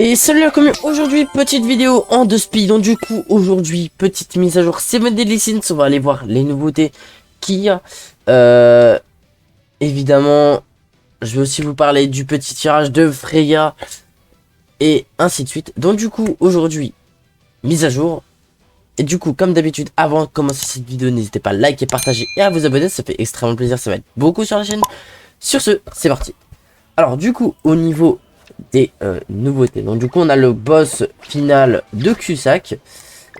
Et salut la commune, aujourd'hui petite vidéo en 2 speed. Donc du coup aujourd'hui petite mise à jour 7 Deadly Sins. On va aller voir les nouveautés qu'il y a. Évidemment je vais aussi vous parler du petit tirage de Freya et ainsi de suite. Donc du coup aujourd'hui mise à jour. Et du coup comme d'habitude avant de commencer cette vidéo, n'hésitez pas à liker, partager et à vous abonner, ça fait extrêmement plaisir, ça va être beaucoup sur la chaîne. Sur ce c'est parti. Alors du coup au niveau des nouveautés, donc du coup on a le boss final de Cusack,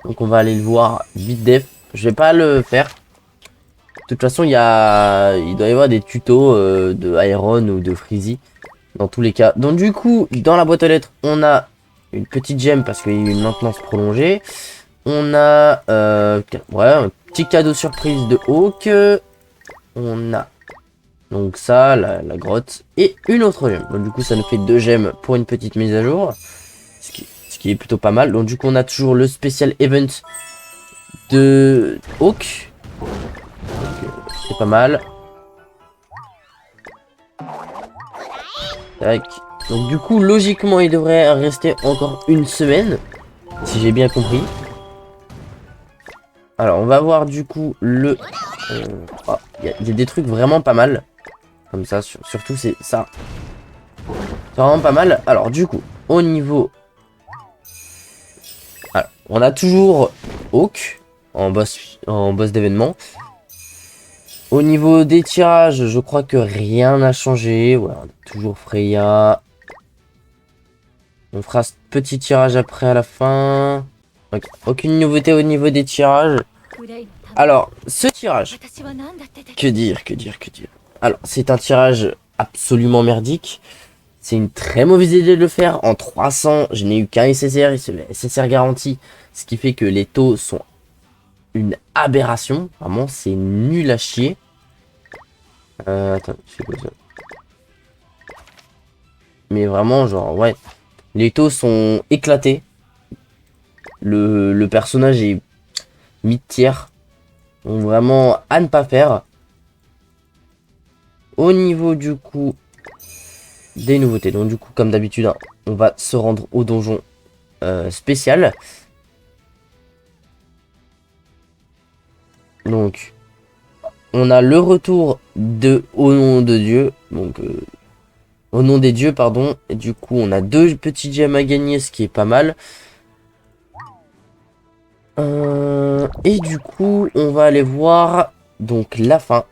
donc on va aller le voir vite def. Je vais pas le faire, de toute façon il doit y avoir des tutos de Iron ou de Freezy dans tous les cas. Donc du coup dans la boîte aux lettres on a une petite gemme parce qu'il y a eu une maintenance prolongée, on a ouais, un petit cadeau surprise de Hawk, on a donc ça, la grotte, et une autre gemme. Donc du coup ça nous fait 2 gemmes pour une petite mise à jour, ce qui est plutôt pas mal. Donc du coup on a toujours le spécial event de Hawk, c'est pas mal. Tac. Donc du coup logiquement il devrait rester encore une semaine, si j'ai bien compris. Alors on va voir du coup le... oh, y a des trucs vraiment pas mal, comme ça, surtout c'est ça. C'est vraiment pas mal. Alors du coup, au niveau... Alors, on a toujours Hawk en boss d'événement. Au niveau des tirages, je crois que rien n'a changé. Ouais, on a toujours Freya. On fera ce petit tirage après à la fin. Okay. Aucune nouveauté au niveau des tirages. Alors, ce tirage, que dire. Alors, c'est un tirage absolument merdique. C'est une très mauvaise idée de le faire. En 300, je n'ai eu qu'un SSR, et c'est le SSR garanti. Ce qui fait que les taux sont une aberration. Vraiment, c'est nul à chier. Attends, je fais quoi ça? Mais vraiment, genre, ouais. Les taux sont éclatés. Le personnage est mid-tier. Donc vraiment, à ne pas faire. Au niveau du coup des nouveautés. Donc du coup, comme d'habitude, hein, on va se rendre au donjon spécial. Donc, on a le retour de Au nom de Dieu. Donc, au nom des dieux, pardon. Et du coup, on a 2 petits gemmes à gagner, ce qui est pas mal. Et du coup, on va aller voir donc la fin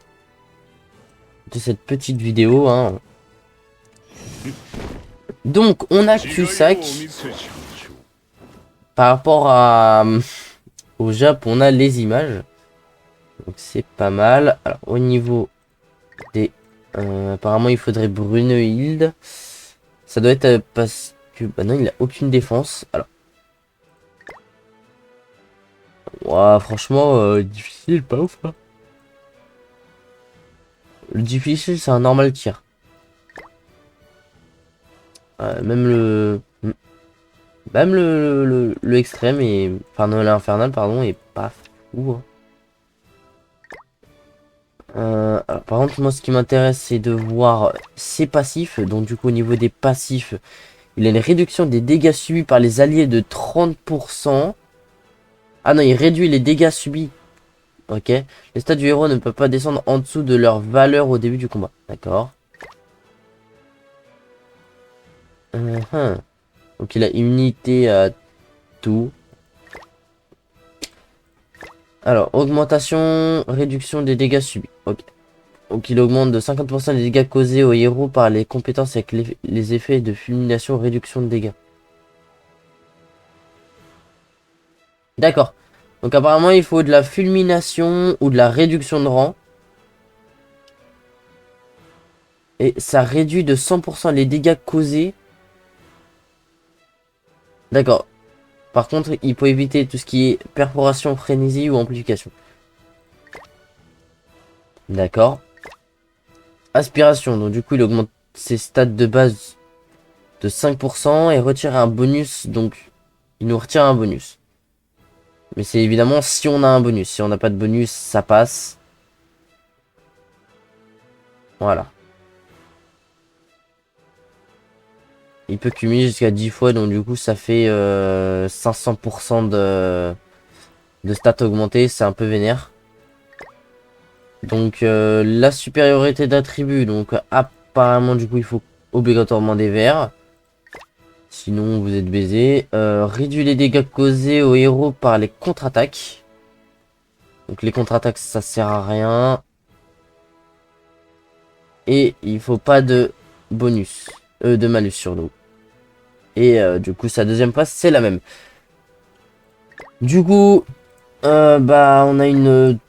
de cette petite vidéo. Hein. Donc, on a Cusack. Par rapport à au Japon, on a les images. Donc, c'est pas mal. Alors, au niveau des... apparemment, il faudrait Brunehilde. Ça doit être parce que... Bah non, il a aucune défense. Alors... Ouah, franchement, difficile, pas ouf. Hein. Le difficile, c'est un normal tir. Même le... Même le extrême et... Enfin, non, l'infernal, pardon, est pas fou. Hein. Alors, par contre, moi, ce qui m'intéresse, c'est de voir ses passifs. Donc, du coup, au niveau des passifs, il a une réduction des dégâts subis par les alliés de 30%. Ah non, il réduit les dégâts subis. Ok. Les stats du héros ne peuvent pas descendre en dessous de leur valeur au début du combat. D'accord. Donc, il a immunité à tout. Alors, augmentation, réduction des dégâts subis. Ok. Donc, il augmente de 50% les dégâts causés au héros par les compétences avec les effets de fulmination, réduction de dégâts. D'accord. Donc, apparemment, il faut de la fulmination ou de la réduction de rang. Et ça réduit de 100% les dégâts causés. D'accord. Par contre, il peut éviter tout ce qui est perforation, frénésie ou amplification. D'accord. Aspiration. Donc, du coup, il augmente ses stats de base de 5% et retire un bonus. Donc, il nous retire un bonus. Mais c'est évidemment si on a un bonus. Si on n'a pas de bonus, ça passe. Voilà. Il peut cumuler jusqu'à 10 fois, donc du coup ça fait 500% de stats augmentées, c'est un peu vénère. Donc la supériorité d'attributs, donc apparemment du coup il faut obligatoirement des verts. Sinon vous êtes baisé. Réduit les dégâts causés aux héros par les contre-attaques. Donc les contre-attaques ça sert à rien. Et il faut pas de bonus, de malus sur nous. Et du coup sa deuxième place c'est la même. Du coup bah on a une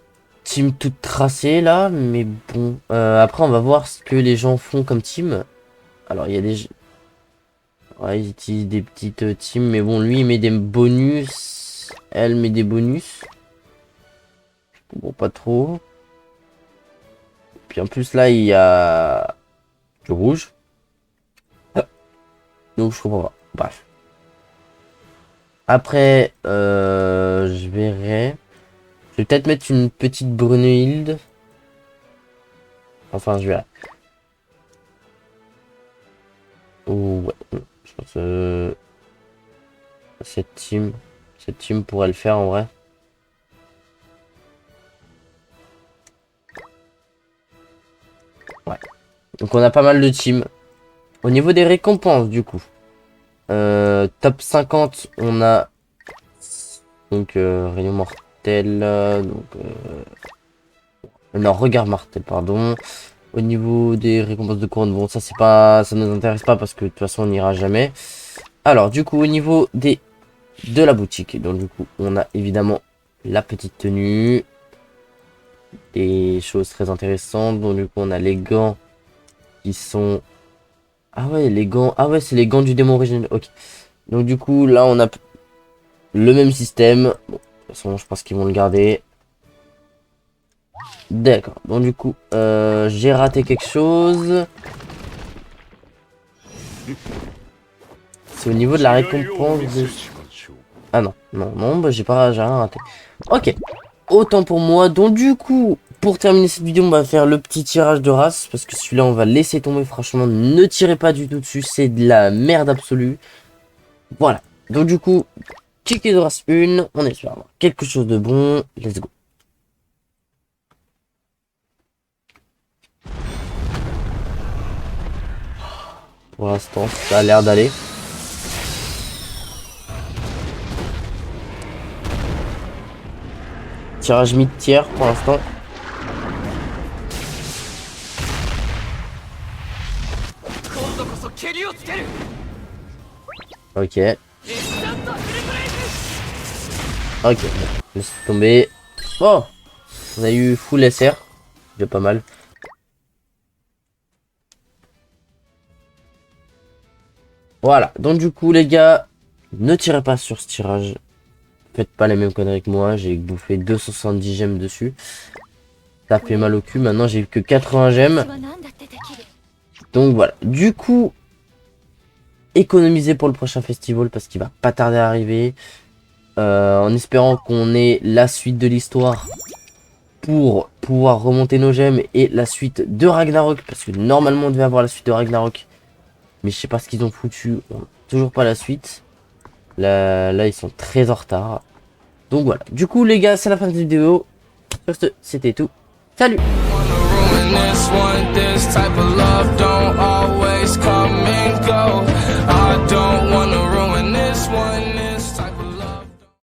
team toute tracée là, mais bon. Après on va voir ce que les gens font comme team. Alors il y a des... Ouais, ils utilisent des petites teams, mais bon lui il met des bonus. Elle met des bonus. Bon pas trop. Puis en plus là il y a du rouge. Donc je comprends pas. Bref. Après, je verrai. Je vais peut-être mettre une petite Brunhilde. Enfin, je verrai. Oh, ouais. Je pense que cette team pourrait le faire en vrai. Ouais. Donc on a pas mal de teams. Au niveau des récompenses, du coup. Top 50, on a donc Rayon Mortel, donc non, Regard Mortel, pardon. Au niveau des récompenses de couronne, bon ça c'est pas, ça nous intéresse pas parce que de toute façon on n'ira jamais. Alors du coup au niveau de la boutique, donc du coup on a évidemment la petite tenue, des choses très intéressantes. Donc du coup on a les gants qui sont, ah ouais les gants, ah ouais c'est les gants du démon originel. Ok. Donc du coup là on a le même système. Bon, de toute façon je pense qu'ils vont le garder. D'accord. Donc du coup j'ai raté quelque chose. C'est au niveau de la récompense de... Ah non, non, bah j'ai rien raté. Ok, autant pour moi. Donc du coup, pour terminer cette vidéo, on va faire le petit tirage de race. Parce que celui-là, on va laisser tomber. Franchement, ne tirez pas du tout dessus. C'est de la merde absolue. Voilà. Donc du coup, ticket de race 1. On espère avoir quelque chose de bon. Let's go. Pour l'instant, ça a l'air d'aller. Tirage mid-tiers pour l'instant. Ok. Ok, laisse tomber. Oh, on a eu full SR. Déjà pas mal. Voilà, donc du coup les gars, ne tirez pas sur ce tirage. Faites pas les mêmes conneries que moi. J'ai bouffé 270 gemmes dessus. Ça fait mal au cul. Maintenant j'ai que 80 gemmes. Donc voilà. Du coup, économisez pour le prochain festival parce qu'il va pas tarder à arriver. En espérant qu'on ait la suite de l'histoire pour pouvoir remonter nos gemmes et la suite de Ragnarok. Parce que normalement on devait avoir la suite de Ragnarok. Mais je sais pas ce qu'ils ont foutu. On a toujours pas la suite. Là, ils sont très en retard. Donc voilà. Du coup, les gars, c'est la fin de cette vidéo. Sur ce, c'était tout. Salut!